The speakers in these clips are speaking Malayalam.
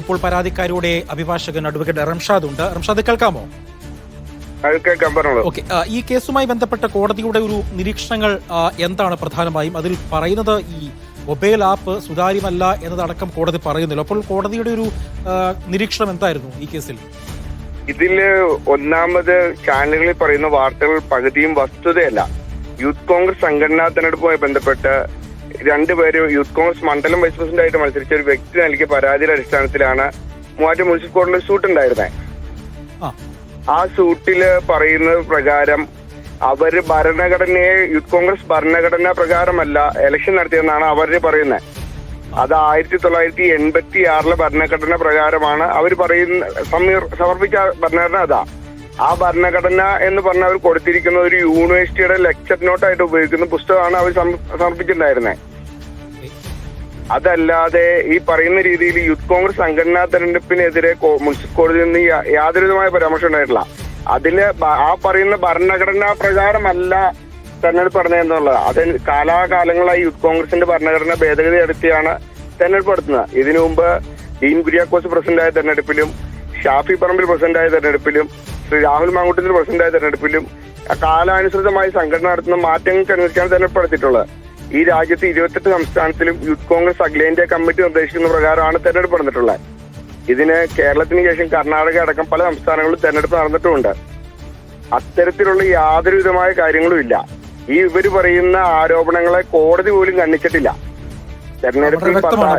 ഇപ്പോൾ പരാതിക്കാരിയുടെ അഭിഭാഷകൻ അഡ്വക്കേറ്റ് റംഷാദ് ഉണ്ട്. റംഷാദ്, കേൾക്കാമോ? ഓക്കെ, ഈ കേസുമായി ബന്ധപ്പെട്ട കോടതിയുടെ ഒരു നിരീക്ഷണങ്ങൾ എന്താണ് പ്രധാനമായും? അതിൽ പറയുന്നത് ഈ മൊബൈൽ ആപ്പ് സുതാര്യമല്ല എന്നതടക്കം കോടതി പറയുന്നില്ല. അപ്പോൾ കോടതിയുടെ ഒരു നിരീക്ഷണം എന്തായിരുന്നു ഈ കേസിൽ? ഇതില് ഒന്നാമത് ചാനലുകളിൽ പറയുന്ന വാർത്തകൾ പകുതിയും വസ്തുതയല്ല. യൂത്ത് കോൺഗ്രസ് സംഘടനാ തെരഞ്ഞെടുപ്പുമായി ബന്ധപ്പെട്ട് രണ്ടുപേരും യൂത്ത് കോൺഗ്രസ് മണ്ഡലം വൈസ് പ്രസിഡന്റായിട്ട് മത്സരിച്ച ഒരു വ്യക്തി നൽകിയ പരാതിയുടെ അടിസ്ഥാനത്തിലാണ് മൂവാറ്റുപുഴ മുനിസിപ്പൽ കോടതിയിൽ സൂട്ട് ഉണ്ടായിരുന്നത്. ആ സൂട്ടില് പറയുന്നത് പ്രകാരം അവര് ഭരണഘടനയെ യൂത്ത് കോൺഗ്രസ് ഭരണഘടന പ്രകാരമല്ല ഇലക്ഷൻ നടത്തിയെന്നാണ് അവര് പറയുന്നത്. അത് 1986 ഭരണഘടന പ്രകാരമാണ് അവർ സമർപ്പിച്ച ഭരണഘടന. അതാ ആ ഭരണഘടന എന്ന് പറഞ്ഞ അവർ കൊടുത്തിരിക്കുന്ന ഒരു യൂണിവേഴ്സിറ്റിയുടെ ലെക്ചർ നോട്ടായിട്ട് ഉപയോഗിക്കുന്ന പുസ്തകമാണ് അവർ സമർപ്പിച്ചിട്ടുണ്ടായിരുന്നത്. അതല്ലാതെ ഈ പറയുന്ന രീതിയിൽ യൂത്ത് കോൺഗ്രസ് സംഘടനാ തെരഞ്ഞെടുപ്പിനെതിരെ മുനിസിപ്പൽ കോടതിയിൽ നിന്ന് യാതൊരുവിധമായ പരാമർശം ഉണ്ടായിട്ടില്ല. അതില് ആ പറയുന്ന ഭരണഘടനാ പ്രകാരമല്ല തെരഞ്ഞെടുപ്പ് നടന്നതെന്നുള്ളത്. അത് കാലാകാലങ്ങളായി യൂത്ത് കോൺഗ്രസിന്റെ ഭരണഘടന ഭേദഗതി നടത്തിയാണ് തെരഞ്ഞെടുപ്പ് നടത്തുന്നത്. ഇതിനു മുമ്പ് ഡീൻ കുര്യാക്കോസ് പ്രസിഡന്റായ തെരഞ്ഞെടുപ്പിലും ഷാഫി പറമ്പിൽ പ്രസിഡന്റായ തെരഞ്ഞെടുപ്പിലും ശ്രീ രാഹുൽ മാങ്കൂട്ടത്തിൽ പ്രസിഡന്റായ തെരഞ്ഞെടുപ്പിലും കാലാനുസൃതമായി സംഘടന നടത്തുന്ന മാറ്റങ്ങൾക്കനുസരിച്ചാണ് തെരഞ്ഞെടുപ്പ് നടത്തിയിട്ടുള്ളത്. ഈ രാജ്യത്ത് 28 സംസ്ഥാനത്തിലും യൂത്ത് കോൺഗ്രസ് അഖിലേന്ത്യാ കമ്മിറ്റി നിർദ്ദേശിക്കുന്ന പ്രകാരമാണ് തെരഞ്ഞെടുപ്പ് നടന്നിട്ടുള്ളത്. ഇതിന് കേരളത്തിന് ശേഷം കർണാടക അടക്കം പല സംസ്ഥാനങ്ങളിലും തെരഞ്ഞെടുപ്പ് നടന്നിട്ടുമുണ്ട്. അത്തരത്തിലുള്ള യാതൊരു വിധമായ കാര്യങ്ങളും ഇല്ല. ഈ ഇവര് പറയുന്ന ആരോപണങ്ങളെ കോടതി പോലും ഖണ്ഡിച്ചിട്ടില്ല.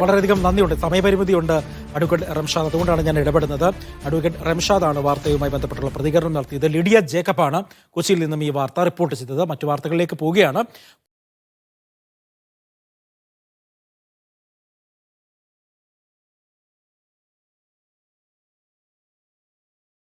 വളരെയധികം നന്ദിയുണ്ട്. സമയപരിമിതിയുണ്ട് അഡ്വക്കേറ്റ് റംഷാദ്, അതുകൊണ്ടാണ് ഞാൻ ഇടപെടുന്നത്. അഡ്വക്കേറ്റ് റംഷാദാണ് വാർത്തയുമായി ബന്ധപ്പെട്ടുള്ള പ്രതികരണം നടത്തിയത്. ലിഡിയ ജേക്കബാണ് കൊച്ചിയിൽ നിന്നും ഈ വാർത്ത റിപ്പോർട്ട് ചെയ്തത്. മറ്റു വാർത്തകളിലേക്ക് പോവുകയാണ്.